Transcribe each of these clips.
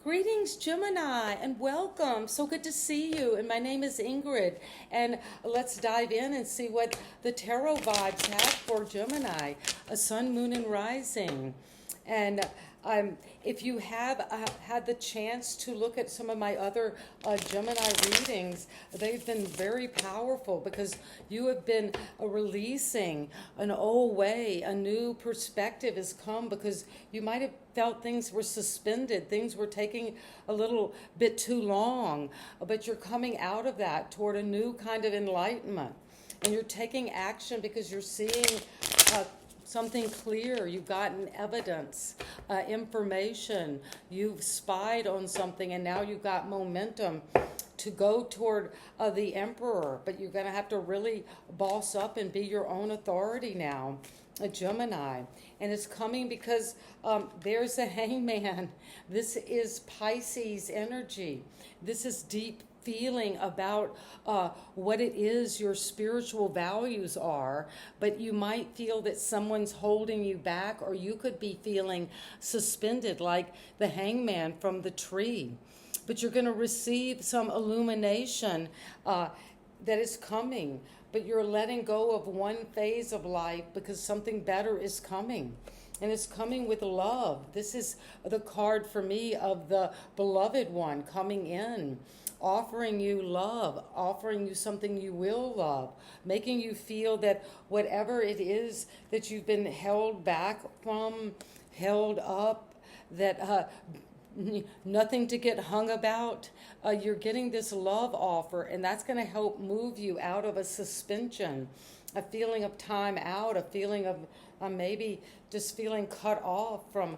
Greetings, Gemini, and welcome. So good to see you. And my name is Ingrid. And let's dive in and see what the tarot vibes have for Gemini, a sun, moon, and rising. And if you have had the chance to look at some of my other Gemini readings, they've been very powerful because you have been releasing an old way, a new perspective has come because you might have felt things were suspended, things were taking a little bit too long, but you're coming out of that toward a new kind of enlightenment. And you're taking action because you're seeing something clear. You've gotten evidence, information. You've spied on something, and now you've got momentum to go toward the emperor. But you're going to have to really boss up and be your own authority now, a Gemini. And it's coming because there's a hangman. This is Pisces energy. This is deep feeling about what it is your spiritual values are, but you might feel that someone's holding you back, or you could be feeling suspended like the hangman from the tree. But you're going to receive some illumination that is coming, but you're letting go of one phase of life because something better is coming. And it's coming with love. This is the card for me of the beloved one coming in, offering you love, offering you something you will love, making you feel that whatever it is that you've been held back from, held up, that nothing to get hung about, you're getting this love offer, and that's going to help move you out of a suspension, a feeling of time out, a feeling of maybe just feeling cut off from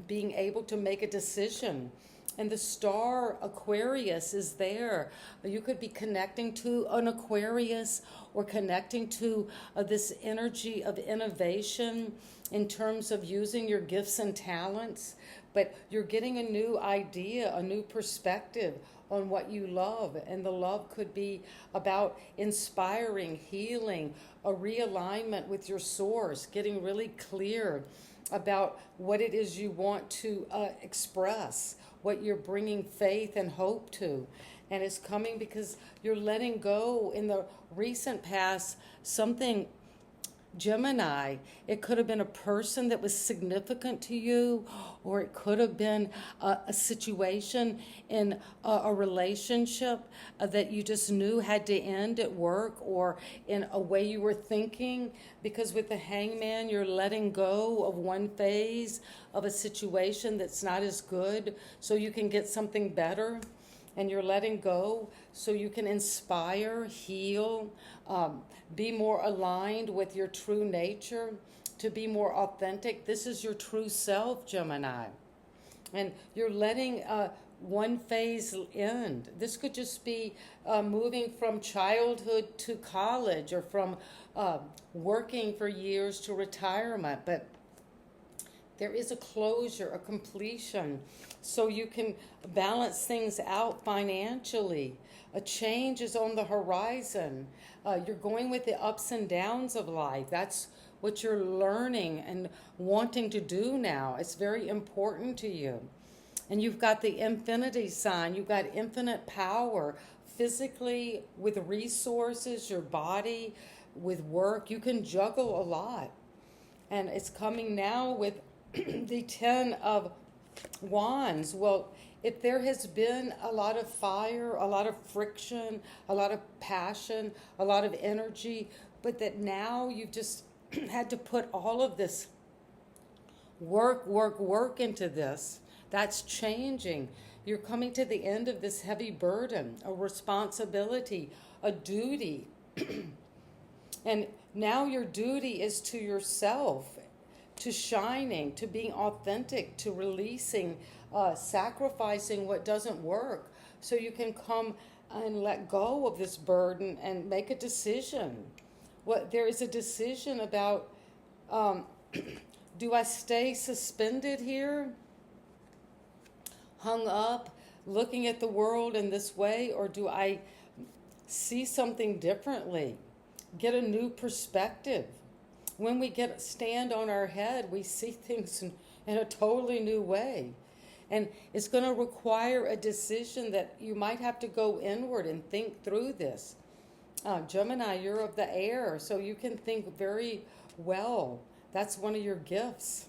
being able to make a decision. And the star Aquarius is there. You could be connecting to an Aquarius or connecting to this energy of innovation in terms of using your gifts and talents. But you're getting a new idea, a new perspective on what you love. And the love could be about inspiring, healing, a realignment with your source, getting really clear about what it is you want to express, what you're bringing faith and hope to. And it's coming because you're letting go in the recent past something, Gemini. It could have been a person that was significant to you, or it could have been a situation in a relationship that you just knew had to end at work or in a way you were thinking. Because with the hangman, you're letting go of one phase of a situation that's not as good so you can get something better. And you're letting go so you can inspire, heal, be more aligned with your true nature, to be more authentic. This is your true self, Gemini. And you're letting one phase end. This could just be moving from childhood to college, or from working for years to retirement. But there is a closure, a completion, so you can balance things out financially. A change is on the horizon. You're going with the ups and downs of life. That's what you're learning and wanting to do now. It's very important to you. And you've got the infinity sign. You've got infinite power physically, with resources, your body, with work. You can juggle a lot. And it's coming now with the 10 of Wands. Well, if there has been a lot of fire, a lot of friction, a lot of passion, a lot of energy, but that now you've just had to put all of this work into this, that's changing. You're coming to the end of this heavy burden, a responsibility, a duty. And now your duty is to yourself, to shining, to being authentic, to releasing, sacrificing what doesn't work, so you can come and let go of this burden and make a decision. There is a decision about, do I stay suspended here, hung up, looking at the world in this way, or do I see something differently, get a new perspective? When we stand on our head, we see things in a totally new way. And it's going to require a decision that you might have to go inward and think through this. Gemini, you're of the air, so you can think very well. That's one of your gifts.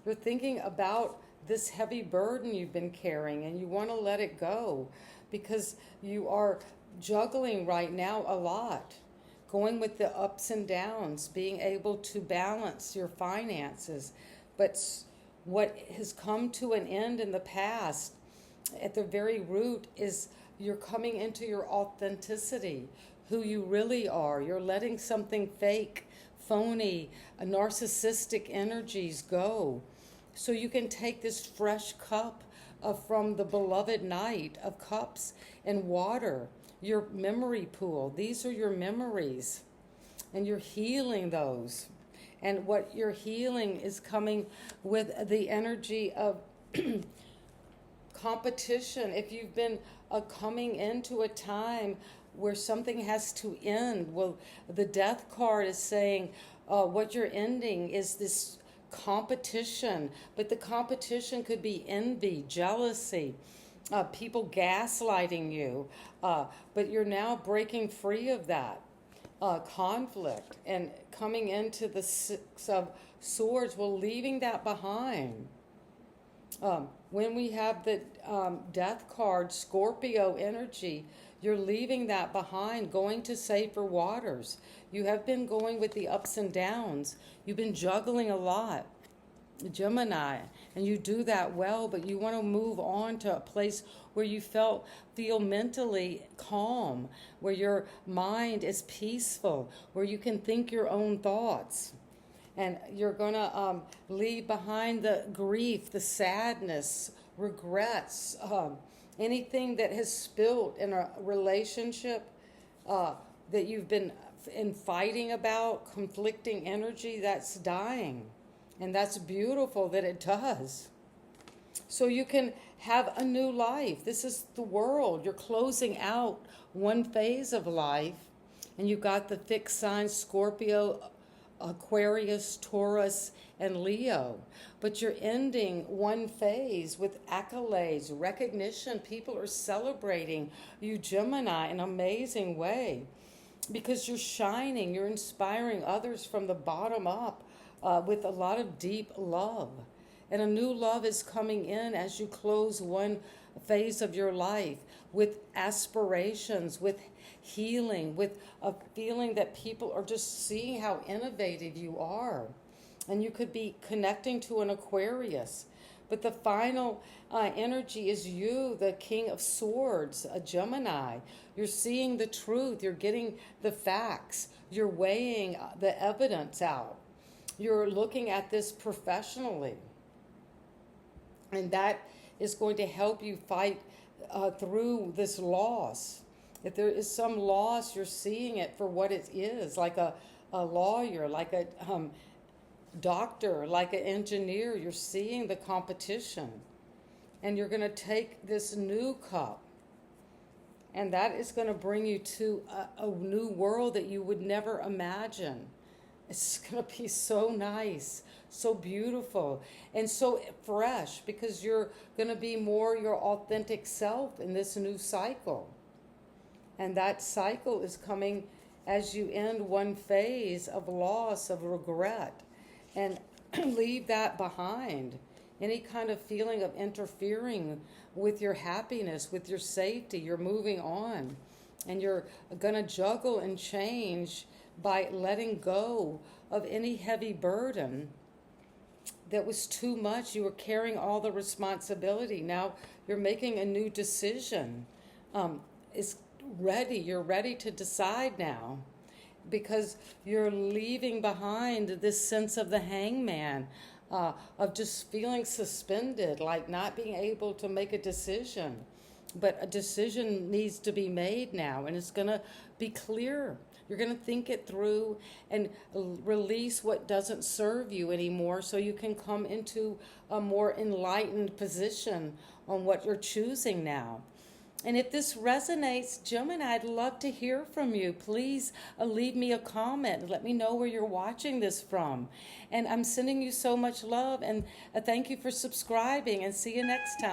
You're thinking about this heavy burden you've been carrying and you want to let it go because you are juggling right now a lot, going with the ups and downs, being able to balance your finances. But what has come to an end in the past, at the very root, is you're coming into your authenticity, who you really are. You're letting something fake, phony, narcissistic energies go. So you can take this fresh cup from the beloved night of cups and water, your memory pool. These are your memories, and you're healing those. And what you're healing is coming with the energy of competition. If you've been coming into a time where something has to end, well, the death card is saying what you're ending is this competition, but the competition could be envy, jealousy, people gaslighting you, but you're now breaking free of that conflict and coming into the Six of Swords, well, leaving that behind. When we have the death card, Scorpio energy, you're leaving that behind, going to safer waters. You have been going with the ups and downs. You've been juggling a lot, Gemini, and you do that well, but you want to move on to a place where you feel mentally calm, where your mind is peaceful, where you can think your own thoughts. And you're going to leave behind the grief, the sadness, regrets, anything that has spilled in a relationship that you've been in fighting about, conflicting energy, that's dying. And that's beautiful that it does. So you can have a new life. This is the world. You're closing out one phase of life. And you've got the fixed signs, Scorpio, Aquarius, Taurus, and Leo. But you're ending one phase with accolades, recognition. People are celebrating you, Gemini, in an amazing way. Because you're shining, you're inspiring others from the bottom up with a lot of deep love. And a new love is coming in as you close one phase of your life with aspirations, with healing, with a feeling that people are just seeing how innovative you are. And you could be connecting to an Aquarius. But the final energy is you, the King of Swords, a Gemini. You're seeing the truth. You're getting the facts. You're weighing the evidence out. You're looking at this professionally. And that is going to help you fight through this loss. If there is some loss, you're seeing it for what it is, like a lawyer, like a doctor, like an engineer. You're seeing the competition. And you're going to take this new cup. And that is going to bring you to a new world that you would never imagine. It's going to be so nice, so beautiful, and so fresh, because you're going to be more your authentic self in this new cycle. And that cycle is coming as you end one phase of loss, of regret, and leave that behind. Any kind of feeling of interfering with your happiness, with your safety, you're moving on. And you're going to juggle and change by letting go of any heavy burden that was too much. You were carrying all the responsibility. Now you're making a new decision. It's ready. You're ready to decide now, because you're leaving behind this sense of the hangman, of just feeling suspended, like not being able to make a decision. But a decision needs to be made now, and it's going to be clear. You're going to think it through and release what doesn't serve you anymore, so you can come into a more enlightened position on what you're choosing now. And if this resonates, Gemini, I'd love to hear from you. Please leave me a comment. Let me know where you're watching this from. And I'm sending you so much love, and thank you for subscribing, and see you next time.